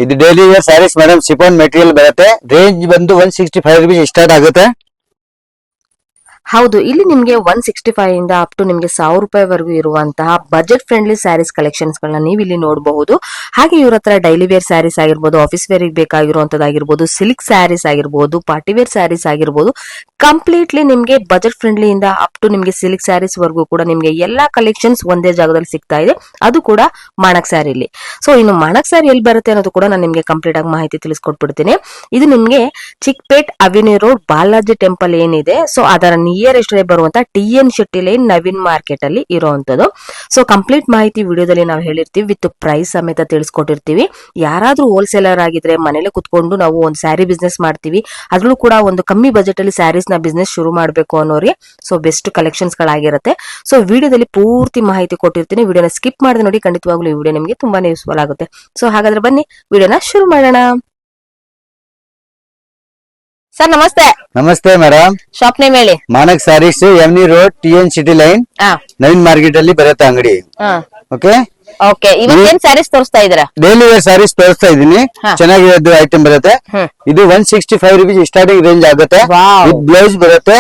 ಇದು daily wear sarees madam, chiffon material ಬರುತ್ತೆ. Range ಬಂದು 165 rupees ಸ್ಟಾರ್ಟ್ ಆಗುತ್ತೆ. ಹೌದು, ಇಲ್ಲಿ ನಿಮ್ಗೆ 165 ಇಂದ ಅಪ್ ಟು ನಿಮ್ಗೆ 1000 ರೂಪಾಯಿವರೆಗೂ ಇರುವಂತಹ ಬಜೆಟ್ ಫ್ರೆಂಡ್ಲಿ ಸ್ಯಾರೀಸ್ ಕಲೆಕ್ಷನ್ಸ್ ಗಳನ್ನ ನೀವು ಇಲ್ಲಿ ನೋಡಬಹುದು. ಹಾಗೆ ಇವ್ರ ಹತ್ರ ಡೈಲಿ ವೇರ್ ಸ್ಯಾರೀಸ್ ಆಗಿರ್ಬೋದು, ಆಫೀಸ್ ವೇರ್ ಬೇಕಾಗಿರುವಂತದ್ದಾಗಿರ್ಬೋದು, ಸಿಲ್ಕ್ ಸ್ಯಾರೀಸ್ ಆಗಿರ್ಬೋದು, ಪಾರ್ಟಿ ವೇರ್ ಸ್ಯಾರೀಸ್ ಆಗಿರ್ಬೋದು, ಕಂಪ್ಲೀಟ್ಲಿ ನಿಮ್ಗೆ ಬಜೆಟ್ ಫ್ರೆಂಡ್ಲಿ ಇಂದ ಅಪ್ ಟು ನಿಮ್ಗೆ ಸಿಲ್ಕ್ ಸ್ಯಾರೀಸ್ ವರೆಗೂ ಕೂಡ ನಿಮ್ಗೆ ಎಲ್ಲಾ ಕಲೆಕ್ಷನ್ಸ್ ಒಂದೇ ಜಾಗದಲ್ಲಿ ಸಿಗ್ತಾ ಇದೆ. ಅದು ಕೂಡ ಮಾಣಕ್ ಸ್ಯಾರಿಲಿ. ಸೊ ಇನ್ನು ಮಾಣಕ್ ಸ್ಯಾರಿ ಎಲ್ಲಿ ಬರುತ್ತೆ ಅನ್ನೋದು ಕೂಡ ನಾನು ನಿಮ್ಗೆ ಕಂಪ್ಲೀಟ್ ಆಗಿ ಮಾಹಿತಿ ತಿಳಿಸ್ಕೊಟ್ಬಿಡ್ತೀನಿ. ಇದು ನಿಮ್ಗೆ Chickpet avenue road Balaji temple ಏನಿದೆ, ಸೊ ಅದರ ನಿಯರೆಸ್ಟ್ ಬರುವಂತ TN Shetty line Naveen market ಅಲ್ಲಿ ಇರುವಂತದ್ದು. ಸೊ ಕಂಪ್ಲೀಟ್ ಮಾಹಿತಿ ವಿಡಿಯೋದಲ್ಲಿ ನಾವು ಹೇಳಿರ್ತೀವಿ, ವಿತ್ ಪ್ರೈಸ್ ಸಮೇತ ತಿಳಿಸ್ಕೊಟ್ಟಿರ್ತೀವಿ. ಯಾರಾದ್ರೂ ಹೋಲ್ಸೇಲರ್ ಆಗಿದ್ರೆ ಮನೇಲೆ ಕುತ್ಕೊಂಡು ನಾವು ಒಂದು ಸ್ಯಾರಿ ಬಿಸ್ನೆಸ್ ಮಾಡ್ತೀವಿ, ಅದ್ರಲ್ಲೂ ಕೂಡ ಒಂದು ಕಮ್ಮಿ ಬಜೆಟ್ ಅಲ್ಲಿ ಸ್ಯಾರೀಸ್ ನ ಬಿಸ್ನೆಸ್ ಶುರು ಮಾಡಬೇಕು ಅನ್ನೋರಿಗೆ ಸೊ ಬೆಸ್ಟ್ ಕಲೆಕ್ಷನ್ಸ್ ಗಳಾಗಿರುತ್ತೆ. ಸೊ ವಿಡಿಯೋದಲ್ಲಿ ಪೂರ್ತಿ ಮಾಹಿತಿ ಕೊಟ್ಟಿರ್ತೀನಿ. ವಿಡಿಯೋನ ಸ್ಕಿಪ್ ಮಾಡಿದ್ರೆ ನೋಡಿ, ಖಂಡಿತವಾಗ್ಲೂ ಈ ವಿಡಿಯೋ ನಿಮಗೆ ತುಂಬಾನೇ ಯೂಸ್ಫುಲ್ ಆಗುತ್ತೆ. ಸೊ ಹಾಗಾದ್ರೆ ಬನ್ನಿ ವಿಡಿಯೋನ ಶುರು ಮಾಡೋಣ. ಸರ್ ನಮಸ್ತೆ. ನಮಸ್ತೆ ಮೇಡಮ್. ಶಾಪ್ ನೇಮ್ ಹೇಳಿ. ಮಾನಕ್ ಸ್ಯಾರೀಸ್, ಎಮ್ನಿ road, TN city line, Naveen market ಅಲ್ಲಿ ಬರುತ್ತೆ ಅಂಗಡಿ. ಓಕೆ ಓಕೆ, ಇವತ್ತೇನ್ ಸ್ಯಾರೀಸ್ ತೋರಿಸ್ತಾ ಇದ್ದೀರಾ? ಡೈಲಿ ವೇರ್ ಸ್ಯಾರೀಸ್ ತೋರಿಸ್ತಾ ಇದೀನಿ. ಚೆನ್ನಾಗಿರೋದು ಐಟಮ್ ಬರುತ್ತೆ. ಇದು 165 rupees ಸ್ಟಾರ್ಟಿಂಗ್ ರೇಂಜ್ ಆಗುತ್ತೆ. ವಿತ್ ಬ್ಲೌಸ್ ಬರುತ್ತೆ.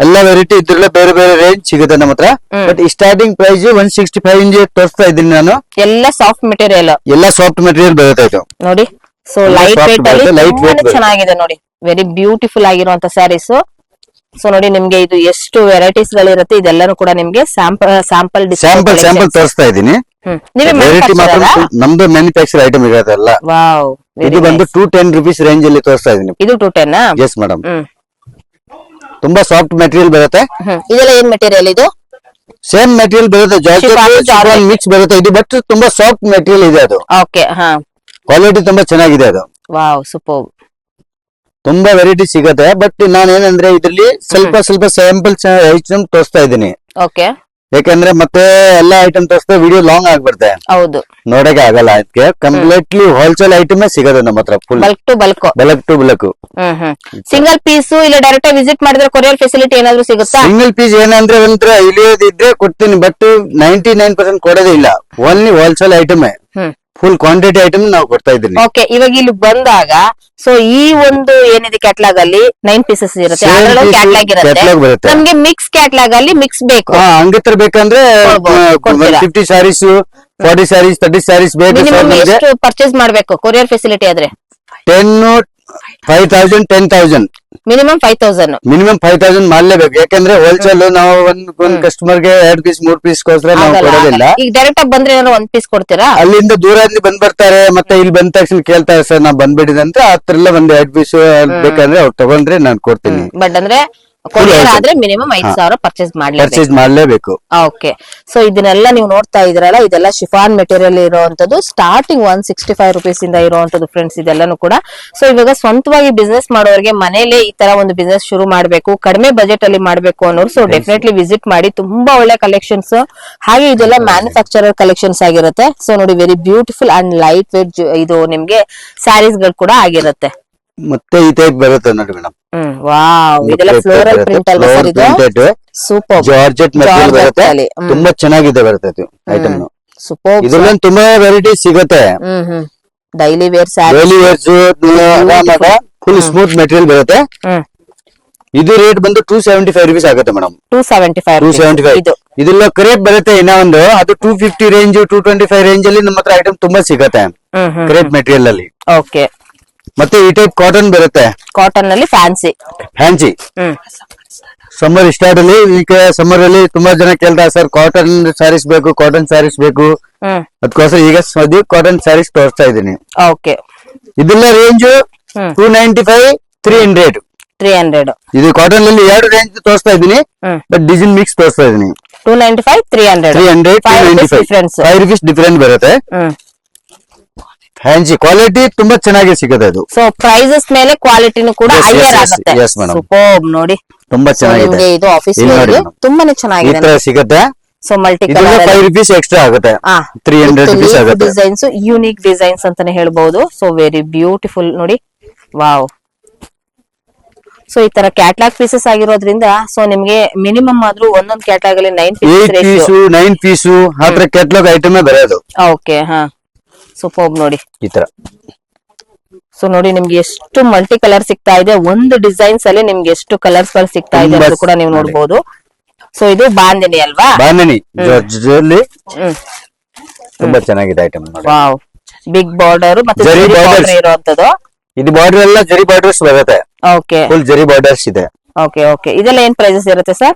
ಎಲ್ಲ ವೆರೈಟಿ ಇದ್ರಲ್ಲ ಬೇರೆ ಬೇರೆ ರೇಂಜ್ ಸಿಗುತ್ತೆ ನಮ್ಮ ಹತ್ರ. ಬಟ್ ಸ್ಟಾರ್ಟಿಂಗ್ ಪ್ರೈಸ್ 165 ಇಂದ ತೋರಿಸ್ತಾ ಇದೀನಿ ನಾನು. ಎಲ್ಲ ಸಾಫ್ಟ್ ಮೆಟೀರಿಯಲ್, ಎಲ್ಲ ಸಾಫ್ಟ್ ಮೆಟೀರಿಯಲ್ ಬರುತ್ತೆ ಇದು ನೋಡಿ. ಸೊ ಲೈಟ್ ವೇಟ್ ಅಲ್ಲಿ ಚೆನ್ನಾಗಿದೆ ನೋಡಿ, ವೆರಿ ಬ್ಯೂಟಿಫುಲ್ ಆಗಿರುವಂತ ಸ್ಯಾರೀಸ್. ಸೊ ನೋಡಿ, ನಿಮ್ಗೆ ಇದು ಎಷ್ಟು ವೆರೈಟೀಸ್ ಗಳಿರುತ್ತೆ, ಇದೆಲ್ಲಾನು ಕೂಡ ನಿಮ್ಗೆ ಸ್ಯಾಂಪಲ್ ತೋರಿಸ್ತಾ ಇದೀನಿ. ವೆರೈಟಿ ಮಾತ್ರ ನಮ್ದು ಮ್ಯಾನುಫ್ಯಾಕ್ಚರ್ ಐಟಮ್ ಇರೋದಲ್ಲ. ವಾವ್, ಇದು ಬಂದು 210 rupees ರೇಂಜ್ ಅಲ್ಲಿ ತೋರಿಸ್ತಾ ಇದೀನಿ. ಇದು 210? Yes madam. ತುಂಬಾ ಸಾಫ್ಟ್ ಮೆಟೀರಿಯಲ್ ಬರುತ್ತೆ. ಇದೆಲ್ಲ ಏನ್ ಮೆಟೀರಿಯಲ್? ಇದು ಸೇಮ್ ಮೆಟೀರಿಯಲ್ ಬರುತ್ತೆ, ಜಾರ್ಜೆಟ್ ಮಿಕ್ಸ್ ಬರುತ್ತೆ ಇದು. ಬಟ್ ತುಂಬಾ ಸಾಫ್ಟ್ ಮೆಟೀರಿಯಲ್ ಇದೆ ಅದು. ಓಕೆ, ಹಾ, ಕ್ವಾಲಿಟಿ ತುಂಬಾ ಚೆನ್ನಾಗಿದೆ ಅದು. Wow, super. ತುಂಬಾ ವೆರೈಟಿ ಸಿಗುತ್ತೆ. ಬಟ್ ನಾನು ಏನಂದ್ರೆ ಇದ್ರಲ್ಲಿ ಸ್ವಲ್ಪ ಸ್ಯಾಂಪಲ್ ಐಟಮ್ ತೋರಿಸ್ತಾ ಇದ್ದೀನಿ. ಓಕೆ, ಯಾಕಂದ್ರೆ ಮತ್ತೆ ಎಲ್ಲಾ ಐಟಮ್ ತೋರಿಸ್ತಾ ವಿಡಿಯೋ ಲಾಂಗ್ ಆಗ್ಬಿಡುತ್ತೆ, ಹೌದು, ನೋಡಕ್ಕೆ ಆಗಲ್ಲ. ಅದಕ್ಕೆ ಕಂಪ್ಲೀಟ್ಲಿ ಹೋಲ್ಸೇಲ್ ಐಟಮ್ ಸಿಗೋದು ನಮ್ಮ ಹತ್ರ. Full bulk to bulk. Single piece ಇಲ್ಲ ಡೈರೆಕ್ಟ್ ವಿಸಿಟ್ ಮಾಡಿದ್ರೆ ಕೊರಿಯರ್ ಫೆಸಿಲಿಟಿ ಏನಾದ್ರು ಸಿಗುತ್ತಾ? ಸಿಂಗಲ್ ಪೀಸ್ ಏನಂದ್ರೆ ಒಂಥರ ಇಳಿಯೋದಿದ್ರೆ ಕೊಡ್ತೀನಿ, ಬಟ್ 99% ಕೊಡೋದೇ ಇಲ್ಲ. Only wholesale item, full quantity item ನಾವು ಕೊಡ್ತಾ ಇದ್ದೀನಿ. ಓಕೆ, ಇವಾಗ ಇಲ್ಲಿ ಬಂದಾಗ ಸೊ ಈ ಒಂದು ಏನಿದೆ ಕ್ಯಾಟ್ಲಾಗ್ ಅಲ್ಲಿ 9 ಪೀಸಸ್ ಇರುತ್ತೆ, ಕ್ಯಾಟ್ಲಾಗ್ ಇರುತ್ತೆ. ನಮ್ಗೆ ಮಿಕ್ಸ್ ಕ್ಯಾಟ್ಲಾಗ್ ಅಲ್ಲಿ ಮಿಕ್ಸ್ ಬೇಕು, ಹಂಗಿತ್ರ ಬೇಕಂದ್ರೆ 50 ಸ್ಯಾರೀಸ್, 40 ಸ್ಯಾರೀಸ್, 30 ಸ್ಯಾರೀಸ್ ಬೇಕು. ಪರ್ಚೇಸ್ ಮಾಡ್ಬೇಕು ಕೊರಿಯರ್ ಫೆಸಿಲಿಟಿ ಆದ್ರೆ 5,000 10,000 ಮಿನಿಮಮ್ 5,000 ಮಿನಿಮಮ್ 5,000 ಮಾಡ್ಲೇಬೇಕು. ಯಾಕಂದ್ರೆ ಹೋಲ್ಸೇಲ್ ನಾವು ಒಂದ್ ಕಸ್ಟಮರ್ ಗೆ 2 ಪೀಸ್ 3 ಪೀಸ್ ಗೋಸ್ಕರ ನಾವು ಕೊಡೋದಿಲ್ಲ. ಈಗ ಡೈರೆಕ್ಟ್ ಆಗಿ ಬಂದ್ರೆ ಏನಾದ್ರು 1 ಪೀಸ್ ಕೊಡ್ತೀರಾ? ಅಲ್ಲಿಂದ ದೂರದಲ್ಲಿ ಬಂದ್ ಬರ್ತಾರೆ, ಮತ್ತೆ ಇಲ್ಲಿ ಬಂದ ತಕ್ಷಣ ಕೇಳ್ತಾರೆ, ಸರ್ ನಾವ್ ಬಂದ್ಬಿಟ್ಟಿದೆ ಅಂತ. ಹತ್ರ ಒಂದ್ 2 ಪೀಸ್ ಬೇಕಂದ್ರೆ ಅವ್ರು ತಗೊಂಡ್ರೆ ನಾನು ಕೊಡ್ತೀನಿ. ಬಟ್ ಅಂದ್ರೆ ಕೊರಿಯರ್ ಆದ್ರೆ ಮಿನಿಮಮ್ 5,000 ಪರ್ಚೇಸ್ ಮಾಡ್ಲೇಬೇಕು. ಓಕೆ, ಸೊ ಇದನ್ನೆಲ್ಲ ನೀವು ನೋಡ್ತಾ ಇದ್ರಲ್ಲ, ಇದೆಲ್ಲ ಶಿಫಾನ್ ಮೆಟೀರಿಯಲ್ ಇರುವಂತದ್ದು. ಸ್ಟಾರ್ಟಿಂಗ್ 165 rupees ಇಂದ ಇರುವಂತದ್ದು ಫ್ರೆಂಡ್ಸ್, ಇದೆಲ್ಲಾನು ಕೂಡ. ಸೊ ಇವಾಗ ಸ್ವಂತವಾಗಿ ಬಿಸ್ನೆಸ್ ಮಾಡೋರಿಗೆ ಮನೇಲೆ ಈ ತರ ಒಂದು ಬಿಸ್ನೆಸ್ ಶುರು ಮಾಡ್ಬೇಕು, ಕಡಿಮೆ ಬಜೆಟ್ ಅಲ್ಲಿ ಮಾಡ್ಬೇಕು ಅನ್ನೋರು ಸೊ ಡೆಫಿನೆಟ್ಲಿ ವಿಸಿಟ್ ಮಾಡಿ. ತುಂಬಾ ಒಳ್ಳೆ ಕಲೆಕ್ಷನ್ಸ್. ಹಾಗೆ ಇದೆಲ್ಲ ಮ್ಯಾನುಫ್ಯಾಕ್ಚರರ್ ಕಲೆಕ್ಷನ್ಸ್ ಆಗಿರುತ್ತೆ. ಸೊ ನೋಡಿ, very beautiful and light weight ಇದು ನಿಮ್ಗೆ ಸ್ಯಾರೀಸ್ ಗಳು ಕೂಡ ಆಗಿರುತ್ತೆ. ಮತ್ತೆ ಈ ಟೈಪ್ ಬರುತ್ತೆ ನೋಡಿ ಮೇಡಮ್. ವಾವ್, ಇದೆಲ್ಲ ಫ್ಲೋರಲ್ ಪ್ರಿಂಟ್ ಅಲ್ವಾ ಸರ್? ಇದು ಸೂಪರ್ ಜಾರ್ಜೆಟ್ ಮೆಟೀರಿಯಲ್ ಬರುತ್ತೆ. ತುಂಬಾ ಚೆನ್ನಾಗಿದೆ ಬರುತ್ತೆ ಐಟಮ್. ಸೂಪರ್. ಇದ್ರಲ್ಲಿ ತುಂಬಾ ವೆರೈಟಿ ಸಿಗುತ್ತೆ. Daily wear daily wears full smooth material ಬರುತ್ತೆ. ಇದು ರೇಟ್ ಬಂದು 275 rupees ಆಗುತ್ತೆ ಮೇಡಮ್. 275. ಇದೆಲ್ಲ ಕ್ರೇಪ್ ಬರುತ್ತೆ. ಇನ್ನ ಒಂದು ಅದು 250 ರೇಂಜ್, 225 ರೇಂಜ್ ಅಲ್ಲಿ ನಮ್ಮ ಹತ್ರ ಐಟಮ್ ತುಂಬಾ ಸಿಗುತ್ತೆ ಕ್ರೇಪ್ ಮೆಟೀರಿಯಲ್ ಅಲ್ಲಿ. ಓಕೆ, ಮತ್ತೆ ಈ ಟೈಪ್ ಕಾಟನ್ ಬರುತ್ತೆ. ಕಾಟನ್ ಅಲ್ಲಿ ಫ್ಯಾನ್ಸಿ ಸಮ್ಮರ್ ಸ್ಟಾರ್ಟ್ ಅಲ್ಲಿ. ಈಗ ಸಮ್ಮರ್ ಅಲ್ಲಿ ತುಂಬಾ ಜನ ಕೇಳ್ತಾರೆ, ಸರ್ ಕಾಟನ್ ಸ್ಯಾರೀಸ್ ಬೇಕು, ಕಾಟನ್ ಸ್ಯಾರೀಸ್ ಬೇಕು. ಅದಕ್ಕೋಸ್ಕರ ಈಗ ಕಾಟನ್ ಸ್ಯಾರೀಸ್ ತೋರಿಸ್ತಾ ಇದ್ದೀನಿ. ಓಕೆ, ಇದೆಲ್ಲ ರೇಂಜ್ 295 300. ಇದು ಕಾಟನ್ ಅಲ್ಲಿ 2 ರೇಂಜ್ ತೋರಿಸ್ತಾ ಇದ್ದೀನಿ, ಬಟ್ ಡಿಸೈನ್ ಮಿಕ್ಸ್ ತೋರಿಸ್ತಾ ಇದ್ದೀನಿ. 295 300 5 rupees ಡಿಫರೆಂಟ್ ಬರುತ್ತೆ. ಫ್ಯಾನ್ಸಿ ಕ್ವಾಲಿಟಿ ತುಂಬಾ ಚೆನ್ನಾಗಿ ಸಿಗುತ್ತೆ ಅದು. ಸೊ ಪ್ರೈಸಸ್ ಮೇಲೆ ಕ್ವಾಲಿಟಿನೂ ಕೂಡ ಹೈಯರ್ ಆಗುತ್ತೆ. ಸೂಪರ್ ನೋಡಿ, ತುಂಬಾ ಚೆನ್ನಾಗಿದೆ. ಇದು ಆಫೀಸ್ ವೇರ್ ತುಂಬಾನೇ ಚೆನ್ನಾಗಿದೆ, ಈ ತರ ಸಿಗುತ್ತೆ. So multi colour 5 rupees extra ಆಗುತ್ತೆ, 300 rupees ಆಗುತ್ತೆ. ಡಿಸೈನ್ಸ್ ಯೂನಿಕ್ ಡಿಸೈನ್ಸ್ ಅಂತಾನೆ ಹೇಳ್ಬಹುದು. ಸೊ ವೆರಿ ಬ್ಯೂಟಿಫುಲ್ ನೋಡಿ, ವಾವ್. ಸೊ ಈ ತರ ಕ್ಯಾಟ್ಲಾಗ್ ಪೀಸಸ್ ಆಗಿರೋದ್ರಿಂದ ಸೊ ನಿಮ್ಗೆ ಮಿನಿಮಮ್ ಆದ್ರೂ ಒಂದೊಂದು ಕ್ಯಾಟ್ಲಾಗ್ ಅಲ್ಲಿ 9 ಪೀಸು ಆತರ ಕ್ಯಾಟ್ಲಾಗ್ ಐಟಮ್ ಬರೋದು. ಓಕೆ, ಹಾ, ಸೂಪರ್ ನೋಡಿ. ಈ ತರ ಸೊ ನೋಡಿ ನಿಮ್ಗೆ ಎಷ್ಟು ಮಲ್ಟಿ ಕಲರ್ ಸಿಗ್ತಾ ಇದೆ, ಒಂದು ಡಿಸೈನ್ಸ್ ಅಲ್ಲಿ ನಿಮ್ಗೆ ಎಷ್ಟು ಕಲರ್ಸ್ ಗಳು ಸಿಗ್ತಾ ಇದೆ ಅದು ಕೂಡ ನೀವು ನೋಡ್ಬೋದು. ಸೊ ಇದು ಬಾಂದಿನಿ ಅಲ್ವಾ? ಬಾಂದಿನಿ ಜಾರ್ಜೆಟ್ ತುಂಬಾ ಚೆನ್ನಾಗಿದೆ ಐಟಮ್. ವಾವ್, ಬಿಗ್ ಬಾರ್ಡರ್ ಮತ್ತೆ ಜರಿ ಬಾರ್ಡರ್ ಇರುವಂತದ್ದು. ಇದು ಬಾರ್ಡರ್ ಎಲ್ಲ ಜರಿ ಬಾರ್ಡರ್ಸ್ ಬರುತ್ತೆ. ಓಕೆ, ಫುಲ್ ಜರಿ ಬಾರ್ಡರ್ಸ್ ಇದೆ. Okay okay. ಇದೆಲ್ಲ ಏನ್ ಪ್ರೈಸಸ್ ಇರುತ್ತೆ sir?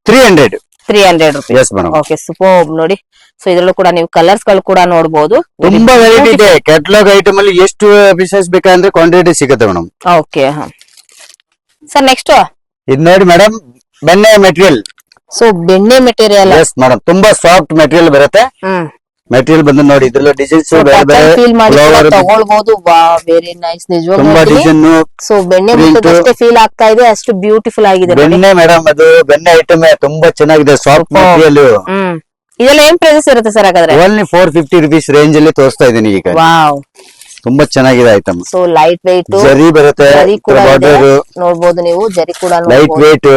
300 rupees. S madam. Okay, super ನೋಡಿ. ಸೊ ಇದ್ರಲ್ಲೂ ಕೂಡ ನೀವು ಕಲರ್ಸ್ ಗಳು ಕೂಡ ನೋಡಬಹುದು. ತುಂಬಾ ವೆರೈಟಿ ಇದೆ. ಕ್ಯಾಟಲಾಗ್ ಐಟಮ್ ಅಲ್ಲಿ ಎಷ್ಟು ಪೀಸಸ್ ಬೇಕಂದ್ರೆ ಕ್ವಾಂಟಿಟಿ ಸಿಗುತ್ತೆ ಮೇಡಮ್. ಓಕೆ ಸರ್, ನೆಕ್ಸ್ಟ್ ಇದು ನೋಡಿ ಮೇಡಮ್, ಬೆಣ್ಣೆ ಮೆಟೀರಿಯಲ್. ಸೊ ಬೆಣ್ಣೆ ಮೆಟೀರಿಯಲ್. ಎಸ್ ಮೇಡಮ್, ತುಂಬಾ ಸಾಫ್ಟ್ ಮೆಟೀರಿಯಲ್ ಬರುತ್ತೆ. ಮೆಟೀರಿಯಲ್ ಬಂದು ನೋಡಿ, ಇದ್ರಲ್ಲಿ ಡಿಸೈನ್ಸ್ ಫೀಲ್ ಮಾಡಿ ತಗೊಳ್ಬಹುದು. ವೆರಿ ನೈಸ್, ತುಂಬಾ ಡಿಸೈನ್. ಸೊ ಬೆಣ್ಣೆ ಮುಟ್ಟದಷ್ಟೇ ಫೀಲ್ ಆಗ್ತಾ ಇದೆ, ಅಷ್ಟು ಬ್ಯೂಟಿಫುಲ್ ಆಗಿದೆ ಬೆಣ್ಣೆ ಮೇಡಮ್. ಅದು ಬೆಣ್ಣೆ ಐಟಮ್ ತುಂಬಾ ಚೆನ್ನಾಗಿದೆ, ಸಾಫ್ಟ್ ಮೆಟೀರಿಯಲ್. ಇದೆಲ್ಲ ಏನ್ ಪ್ರೈಸಸ್ ಇರುತ್ತೆ ಸರ್ ಹಾಗಾದ್ರೆ? ಓನ್ಲಿ 450 rupees ರೇಂಜ್ ಅಲ್ಲಿ ತೋರಿಸ್ತಾ ಇದೀನಿ ಈಗ. ವಾವ್, ತುಂಬಾ ಚೆನ್ನಾಗಿದೆ ಐಟಮ್. ಸೊ ಲೈಟ್ ವೇಟ್ ಜರಿ ಬರುತ್ತೆ, ಬಾರ್ಡರ್ ನೋಡಬಹುದು ನೀವು, ಜರಿ ಕೂಡ ಲೈಟ್ ವೇಟ್.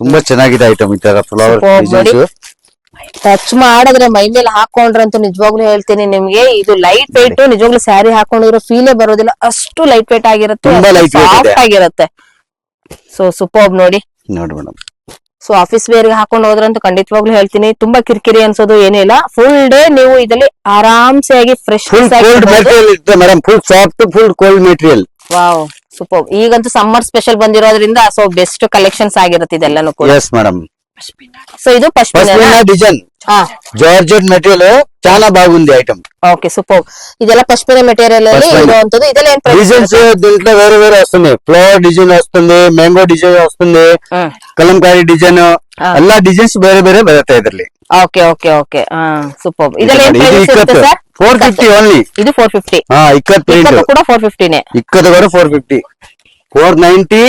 ತುಂಬಾ ಚೆನ್ನಾಗಿದೆ ಐಟಮ್. ಈ ತರ ಫ್ಲವರ್ ಡಿಸೈನ್ಸ್ ಟಚ್ ಮಾಡಿದ್ರೆ ಮೈ ಮೇಲೆ ಹಾಕೊಂಡ್ರಂತೂ ನಿಜವಾಗ್ಲೂ ಹೇಳ್ತೀನಿ ನಿಮ್ಗೆ, ಇದು ಲೈಟ್ ವೇಟ್. ನಿಜವಾಗ್ಲೂ ಸ್ಯಾರಿ ಹಾಕೊಂಡಿರೋ ಫೀಲೇ ಬರೋದಿಲ್ಲ, ಅಷ್ಟು ಲೈಟ್ ವೇಟ್ ಆಗಿರುತ್ತೆ, ಸಾಫ್ಟ್ ಆಗಿರುತ್ತೆ. ಸೊ ಸೂಪರ್ ನೋಡಿ ಮೇಡಮ್. ಸೊ ಆಫೀಸ್ ವೇರ್ ಹಾಕೊಂಡು ಹೋದ್ರಂತೂ ಖಂಡಿತವಾಗ್ಲೂ ಹೇಳ್ತೀನಿ, ತುಂಬಾ ಕಿರಿಕಿರಿ ಅನ್ಸೋದು ಏನಿಲ್ಲ. ಫುಲ್ ಡೇ ನೀವು ಇದರಲ್ಲಿ ಆರಾಮ್ಸೆ ಆಗಿ fresh madam. Full soft, full cold material. Wow, super. ಈಗಂತೂ ಸಮ್ಮರ್ ಸ್ಪೆಷಲ್ ಬಂದಿರೋದ್ರಿಂದ ಸೊ ಬೆಸ್ಟ್ ಕಲೆಕ್ಷನ್ಸ್ ಆಗಿರುತ್ತೆ ಇದೆಲ್ಲಾನು ಕೂಡ. Yes madam. సో ఇది పష్మినా డిజైన్ జార్జెట్ మెటీరియల్ చాలా బాగుంది ఐటమ్. Okay super. ಇದೆಲ್ಲ ಪಶ್ಮಿನಾ ಮೆಟೀರಿಯಲ್ ಅಲ್ಲಿ ಇರುವಂತದ್ದು. ಇದೆಲ್ಲ ಏನ್ ಪ್ರೈಸ್? డిజైన్స్ దీంట్లో వేరే వేరే వస్తుంది. ఫ్లవర్ డిజైన్ వస్తుంది, మ్యాంగో డిజైన్ వస్తుంది, కలంకారీ డిజైన్, ಎಲ್ಲ ಡಿಸೈನ್ಸ್ ಬೇರೆ ಬೇರೆ ಬರುತ್ತೆ ಇದರಲ್ಲಿ. Okay okay okay. ಸೂಪರ್. ಇದೆಲ್ಲ ಏನ್ ಪ್ರೈಸ್ ಇರುತ್ತೆ ಸರ್? 450 ಓನ್ಲಿ. ಇದು 450. ಇಕ್ಕತ್ ಪ್ರಿಂಟ್ ಕೂಡ 450 ನೇ. ఇక్కత కూడా 450, 490,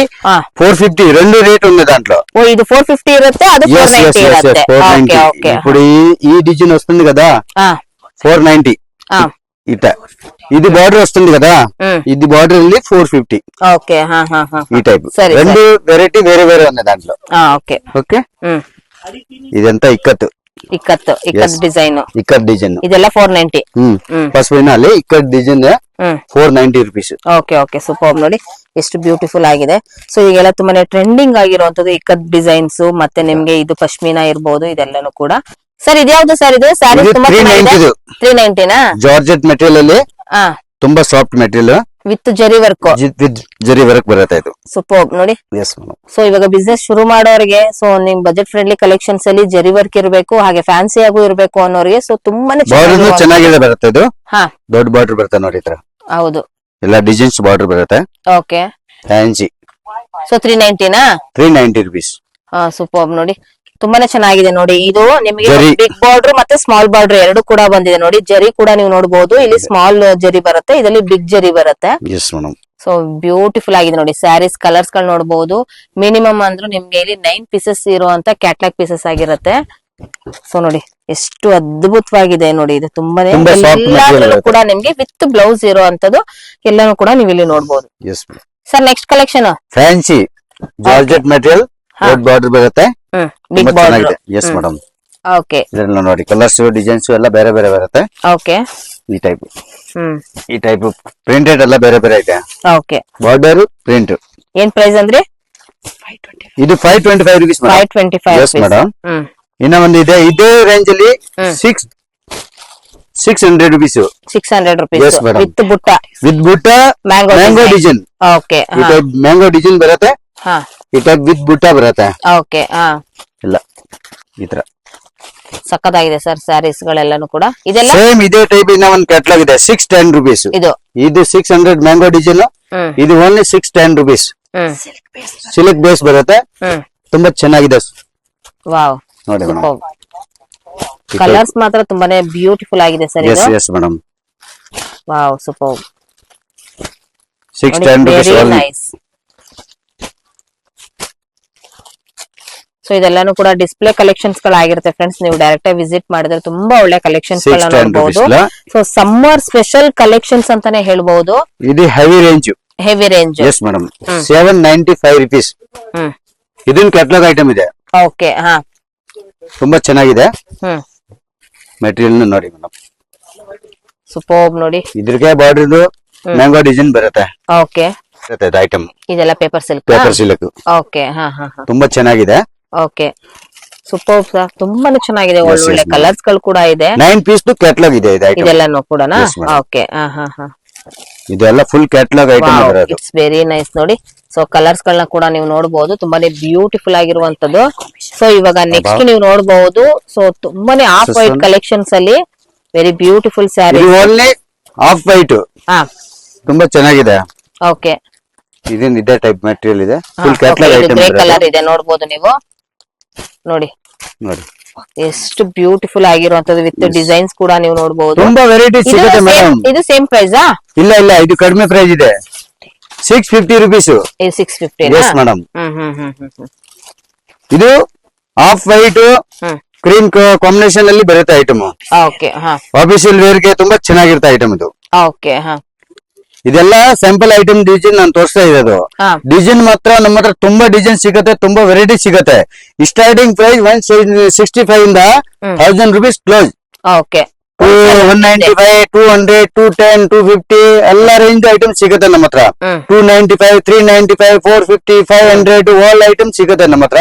450 రెండు రేట్ ఉంది దాంట్లో. ఓ ఇది 450 ఇರುತ್ತೆ, అది 490 ఇರುತ್ತೆ. Okay okay. ఇప్పుడు ఈ డిజైన్ వస్తుంది కదా 490. ఇట ఇది బార్డర్ వస్తుంది కదా, ఇది బార్డర్ ಅಲ್ಲಿ 450. ఓకే ఈ టైప్ రెండు వెరైటీ వేరే వేరే ఉంది దాంట్లో. Okay okay. ఇదంతా ఇక్కత్ డిజైన్. ఇక్కత్ డిజైన్ ಇದೆಲ್ಲ 490. ಪಶ್ಮಿನಾ ಅಲ್ಲಿ ikat design 490 rupees. Okay okay super. ನೋಡಿ ಎಷ್ಟು ಬ್ಯೂಟಿಫುಲ್ ಆಗಿದೆ. ಸೊ ಈಗೆಲ್ಲ ತುಂಬಾನೇ ಟ್ರೆಂಡಿಂಗ್ ಆಗಿರುವಂತದ್ದು ಇಕ್ಕತ್ ಡಿಸೈನ್ಸ್, ಮತ್ತೆ ನಿಮ್ಗೆ ಇದು ಪಶ್ಮಿನಾ ಇರ್ಬೋದು, ಇದೆಲ್ಲಾನು ಕೂಡ. ಸರ್ ಇದ್ಯಾವ್ದು ಸರ್? ಇದು ಸ್ಯಾರಿ ತುಂಬಾ 390 ನಾ? ಜಾರ್ಜೆಟ್ ಮೆಟೀರಿಯಲ್ ಅಲ್ಲಿ ತುಂಬಾ soft material with zari work. Zari work ಬರುತ್ತೆ ಇದು. ಸೂಪರ್ ನೋಡಿ. ಸೊ ಇವಾಗ ಬಿಸ್ನೆಸ್ ಶುರು ಮಾಡೋರಿಗೆ, ಸೊ ನಿಮ್ ಬಜೆಟ್ ಫ್ರೆಂಡ್ಲಿ ಕಲೆಕ್ಷನ್ಸ್ ಅಲ್ಲಿ ಜರಿ ವರ್ಕ್ ಇರಬೇಕು, ಹಾಗೆ ಫ್ಯಾನ್ಸಿ ಆಗು ಇರಬೇಕು ಅನ್ನೋರಿಗೆ ಸೊ ತುಂಬಾನೇ ಚೆನ್ನಾಗಿದೆ ಬರುತ್ತೆ ಇದು. ದೊಡ್ಡ ಬಾರ್ಡರ್ ಬರುತ್ತೆ ನೋಡಿ. ಹೌದು, ಎಲ್ಲ ಡಿಸೈನ್ಸ್ ಬಾರ್ಡರ್ ಬರುತ್ತೆ. ಓಕೆ. ಫ್ಯಾನ್ಸಿ. ಸೊ 390 ನಾ? 390 rupees. ಸೂಪರ್ ನೋಡಿ, ತುಂಬಾನೇ ಚೆನ್ನಾಗಿದೆ ನೋಡಿ. ಇದು ನಿಮಗೆ ಬಿಗ್ ಬಾರ್ಡರ್ ಮತ್ತೆ ಸ್ಮಾಲ್ ಬಾರ್ಡರ್ ಎರಡು ಕೂಡ ಬಂದಿದೆ ನೋಡಿ. ಜರಿ ಕೂಡ ನೀವು ನೋಡಬಹುದು, ಇಲ್ಲಿ ಸ್ಮಾಲ್ ಜರಿ ಬರುತ್ತೆ, ಇದರಲ್ಲಿ ಬಿಗ್ ಜರಿ ಬರುತ್ತೆ. ಸೊ ಬ್ಯೂಟಿಫುಲ್ ಆಗಿದೆ ನೋಡಿ. ಸ್ಯಾರೀಸ್ ಕಲರ್ಸ್ ಗಳು ನೋಡಬಹುದು. ಮಿನಿಮಮ್ ಅಂದ್ರೆ ನಿಮ್ಗೆ ಇಲ್ಲಿ 9 ಪೀಸಸ್ ಇರುವಂತ ಕ್ಯಾಟ್ಲಾಗ್ ಪೀಸಸ್ ಆಗಿರುತ್ತೆ. ಸೊ ನೋಡಿ ಎಷ್ಟು ಅದ್ಭುತವಾಗಿದೆ ನೋಡಿ. ಇದು ತುಂಬಾನೇ ಎಲ್ಲಾದ್ರಲ್ಲೂ ಕೂಡ ನಿಮ್ಗೆ ವಿತ್ ಬ್ಲೌಸ್ ಇರುವಂತದ್ದು ಎಲ್ಲಾನು ಕೂಡ ನೀವು ಇಲ್ಲಿ ನೋಡಬಹುದು. Sir next collection fancy georgette material, red border ಬರುತ್ತೆ, big border. Yes madam. Okay. ಇದನ್ನ ನೋಡಿ, ಕಲರ್ಸ್ ಡಿಸೈನ್ಸ್ ಎಲ್ಲ ಬೇರೆ ಬೇರೆ ಬರುತ್ತೆ. ಓಕೆ. ಈ ಟೈಪ್ ಪ್ರಿಂಟೆಡ್ ಎಲ್ಲ ಬೇರೆ ಬೇರೆ ಇದೆ. ಓಕೆ. Border print. ಏನ್ ಪ್ರೈಸ್ ಅಂದ್ರೆ? ಇದು 525 rupees. 525 yes madam. ಇನ್ನ ಒಂದು ಇದೆ ಇದೇ ರೇಂಜ್ ಅಲ್ಲಿ 600 rupees. 600 rupees ವಿತ್ ಬುಟ್ಟ. ವಿತ್ ಬುಟ್ಟ, ಮ್ಯಾಂಗೋ ಡಿಸೈನ್. ಓಕೆ. ಈ ಟೈಪ್ ಮ್ಯಾಂಗೋ ಡಿಸೈನ್ ಬರುತ್ತೆ, ಈ ಟೈಪ್ ವಿತ್ ಬುಟ್ಟ ಬರುತ್ತೆ. ಓಕೆ. ಇಲ್ಲ ಈ ತರ ಸಕ್ಕತ್ತಾಗಿದೆ ಸರ್ ಸ್ಯಾರೀಸ್ ಗಳೆಲ್ಲಾನು ಕೂಡ. ಇದೆಲ್ಲ ಸೇಮ್ ಇದೇ ಟೈಪ್ ಇನ್ನ ಒಂದು ಕ್ಯಾಟಲಾಗ್ ಇದೆ 610 rupees. ಇದು 600 ಮ್ಯಾಂಗೋ ಡಿಸೈನ್, ಇದು ಓನ್ಲಿ 610 rupees. ಸಿಲ್ಕ್ ಬೇಸ್ ಬರುತ್ತೆ, ತುಂಬಾ ಚೆನ್ನಾಗಿದೆ. ವಾವ್, ನೋಡಿ ಮೇಡಮ್. ಕಲರ್ಸ್ ಮಾತ್ರ ತುಂಬಾನೇ ಬ್ಯೂಟಿಫುಲ್ ಆಗಿದೆ ಸರ್ ಇದು. Yes madam. Wow, super. 610 rupees only. So ಇದೆಲ್ಲಾನು ಕೂಡ ಡಿಸ್ಪ್ಲೇ ಕಲೆಕ್ಷನ್ಸ್ ಗಳಾಗಿರುತ್ತೆ ಫ್ರೆಂಡ್ಸ್. ನೀವು ಡೈರೆಕ್ಟ್ ಆಗಿ ವಿಸಿಟ್ ಮಾಡಿದ್ರೆ ತುಂಬಾ ಒಳ್ಳೆ ಕಲೆಕ್ಷನ್ಸ್ ಗಳನ್ನ ನೋಡಬಹುದು. ಸೊ ಸಮ್ಮರ್ ಸ್ಪೆಷಲ್ ಕಲೆಕ್ಷನ್ಸ್ ಅಂತಾನೆ ಹೇಳ್ಬಹುದು. ಇದು heavy range. Yes madam. 795 rupees. ಇದನ್ ಕ್ಯಾಟಲಾಗ್ ಐಟಮ್ ಇದೆ. ಓಕೆ. ತುಂಬಾ ಚೆನ್ನಾಗಿದೆ ಮೆಟೀರಿಯಲ್ ನೋಡಿ ಮೇಡಮ್. ಸೂಪರ್ ನೋಡಿ. ಇದ್ರಿಗೆ ಬಾರ್ಡರ್ ಮ್ಯಾಂಗೋ ಡಿಸೈನ್ ಬರುತ್ತೆ ಓಕೆ ಐಟಮ್. ಇದೆಲ್ಲ paper silk. Paper silk okay ಹಾ ಹಾ ಹಾ ತುಂಬಾ ಚೆನ್ನಾಗಿದೆ. ಓಕೆ ಸೂಪರ್ ಸರ್, ತುಂಬಾನೇ ಚೆನ್ನಾಗಿದೆ. ಒಳ್ಳೊಳ್ಳೆ ಕಲರ್ಸ್ ಗಳು ಕೂಡ ಇದೆ. 9 ಪೀಸ್ ಕ್ಯಾಟಲಾಗ್ ಇದೆ ಇದೆಲ್ಲಾನು ಕೂಡ. ಓಕೆ ಇದೆಲ್ಲ ಫುಲ್ ಕ್ಯಾಟಲಾಗ್ ಐಟಮ್ ಬರುತ್ತೆ. ಇಟ್ಸ್ ವೆರಿ ನೈಸ್ ನೋಡಿ. ಸೊ ಕಲರ್ಸ್ ಗಳನ್ನ ಕೂಡ ನೀವು ನೋಡಬಹುದು, ತುಂಬಾನೇ ಬ್ಯೂಟಿಫುಲ್ ಆಗಿರುವಂತದ್ದು. ಸೊ ಇವಾಗ ನೆಕ್ಸ್ಟ್ ನೀವು ನೋಡಬಹುದು, ಸೊ ತುಂಬಾನೇ ಆಫ್ ವೈಟ್ ಕಲೆಕ್ಷನ್ಸ್ ಅಲ್ಲಿ very beautiful saree. Only off white ತುಂಬಾ ಚೆನ್ನಾಗಿದೆ. ಓಕೆ ಇದೇ ಟೈಪ್ ಮೆಟೀರಿಯಲ್ ಇದೆ. Full catalogue item grey colour ಇದೆ, ನೋಡಬಹುದು ನೀವು. ನೋಡಿ ಎಷ್ಟು ಬ್ಯೂಟಿಫುಲ್ ಆಗಿರುವಂತದ್ದು ವಿತ್ ಡಿಸೈನ್ಸ್ ಕೂಡ ನೀವು ನೋಡಬಹುದು. ತುಂಬಾ ವೆರೈಟಿ ಸಿಗುತ್ತೆ ಮೇಡಮ್. ಇದು ಸೇಮ್ ಪ್ರೈಸ್? ಇಲ್ಲ ಇದು ಕಡಿಮೆ ಪ್ರೈಸ್ ಇದೆ. 650 rupees. 650 yes madam. ಇದು ಆಫ್ ವೈಟ್ ಕ್ರೀಮ್ ಕಾಂಬಿನೇಷನ್ ಅಲ್ಲಿ ಬರುತ್ತೆ ಐಟಮ್. ಓಕೆ ಆಫೀಸಿಯಲ್ ವೇರ್ ಗೆ ತುಂಬಾ ಚೆನ್ನಾಗಿರುತ್ತೆ ಐಟಮ್ ಇದು. ಓಕೆ ಇದೆಲ್ಲ ಸ್ಯಾಂಪಲ್ ಐಟಮ್ ಡಿಸೈನ್ ನಾನು ತೋರಿಸ್ತಾ ಇರೋದು. ಡಿಸೈನ್ ಮಾತ್ರ ನಮ್ಮ ಹತ್ರ ತುಂಬಾ ಡಿಸೈನ್ ಸಿಗುತ್ತೆ, ತುಂಬಾ ವೆರೈಟಿ ಸಿಗುತ್ತೆ. ಸ್ಟಾರ್ಟಿಂಗ್ ಪ್ರೈಸ್ 165 ಇಂದ 1000 rupees ಕ್ಲೋಸ್. ಓಕೆ 195, 200, 210, 250 ಎಲ್ಲ ರೇಂಜ್ ಐಟಮ್ ಸಿಗುತ್ತೆ ನಮ್ಮ ಹತ್ರ. 295, 395, 450, 500 ಆಲ್ ಐಟಮ್ ಸಿಗುತ್ತೆ ನಮ್ಮ ಹತ್ರ.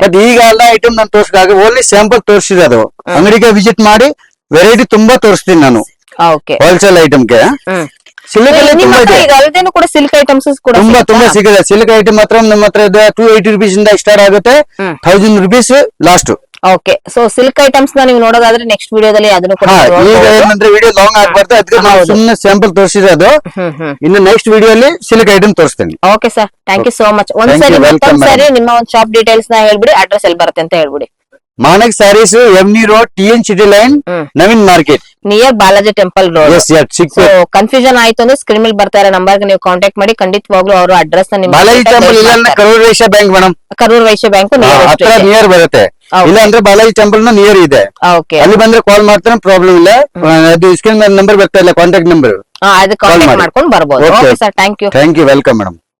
ಬಟ್ ಈಗ ಎಲ್ಲ ಐಟಮ್ ನಾನು ತೋರ್ಸ್ದಾಗ ಓನ್ಲಿ ಸ್ಯಾಂಪಲ್ ತೋರಿಸಿರೋದು. ಅಂಗಡಿಗೆ ವಿಸಿಟ್ ಮಾಡಿ ವೆರೈಟಿ ತುಂಬಾ ತೋರಿಸ್ತೀನಿ ನಾನು. ಹೋಲ್ಸೇಲ್ ಐಟಮ್ಗೆ ಸಿಲ್ಕ್ ತುಂಬಾ ಸಿಲ್ಕ್ ಐಟಮ್ಸ್ ತುಂಬಾ ಸಿಗುತ್ತೆ. ಸಿಲ್ಕ್ ಐಟಮ್ ಮಾತ್ರ ನಮ್ಮ ಹತ್ರ 280 rupees ಇಂದ ಸ್ಟಾರ್ಟ್ ಆಗುತ್ತೆ, 1000 rupees last. Okay so silk items ನ ನೀವು ನೋಡೋದಾದ್ರೆ ನೆಕ್ಸ್ಟ್ ವಿಡಿಯೋದಲ್ಲಿ ಅದನ್ನು ಕೂಡ ಈಗ ಏನಂದ್ರೆ ವಿಡಿಯೋ ಲಾಂಗ್ ಆಗ್ಬಾರ್ದು, ಅದಕ್ಕೆ ನಾವು ಸುಮ್ಮನೆ ಸ್ಯಾಂಪಲ್ ತೋರಿಸಿರೋದು. ಇನ್ನು ನೆಕ್ಸ್ಟ್ ವಿಡಿಯೋ ಅಲ್ಲಿ ಸಿಲ್ಕ್ ಐಟಮ್ ತೋರಿಸ್ತೀನಿ. Okay sir, thank you so much. ಒಂದ್ಸರಿ ನಿಮ್ಮ ಒಂದು ಶಾಪ್ ಡೀಟೇಲ್ಸ್ ನ ಹೇಳ್ಬಿಡಿ, ಅಡ್ರೆಸ್ ಎಲ್ಲಿ ಬರುತ್ತೆ ಅಂತ ಹೇಳ್ಬಿಡಿ. ಮಾನಕ್ ಸ್ಯಾರೀಸ್, ಎಮ್ನಿ road, TN city line, Naveen market, near Balaji temple road. Confusion ಆಯ್ತು ಅಂದ್ರೆ ಸ್ಕ್ರೀನ್ ಮೇಲೆ ಬರ್ತಾ ಇರೋ ನಂಬರ್ ಗೆ ನೀವು ಕಾಂಟ್ಯಾಕ್ಟ್ ಮಾಡಿ, ಖಂಡಿತವಾಗ್ಲೂ ಅವರು ಅಡ್ರೆಸ್ ನ ಬಾಲಾಜಿ ಟೆಂಪಲ್ ಇಲ್ಲ Karur Vysya bank madam, Karur Vysya bank near ಬರುತ್ತೆ. ಇಲ್ಲ ಅಂದ್ರೆ ಬಾಲಾಜಿ ಟೆಂಪಲ್ ನ ನಿಯರ್ ಇದೆ. ಅಲ್ಲಿ ಬಂದ್ರೆ ಕಾಲ್ ಮಾಡ್ತಾರೆ, ಪ್ರಾಬ್ಲಮ್ ಇಲ್ಲ. ಅದು ಸ್ಕ್ರೀನ್ ಮೇಲೆ ನಂಬರ್ ಬರ್ತಾ ಇಲ್ಲ, ಕಾಂಟ್ಯಾಕ್ಟ್ ನಂಬರ್, ಅದು ಕಾಂಟ್ಯಾಕ್ಟ್ ಮಾಡ್ಕೊಂಡು ಬರ್ಬೋದು. Okay sir, thank you. Welcome madam.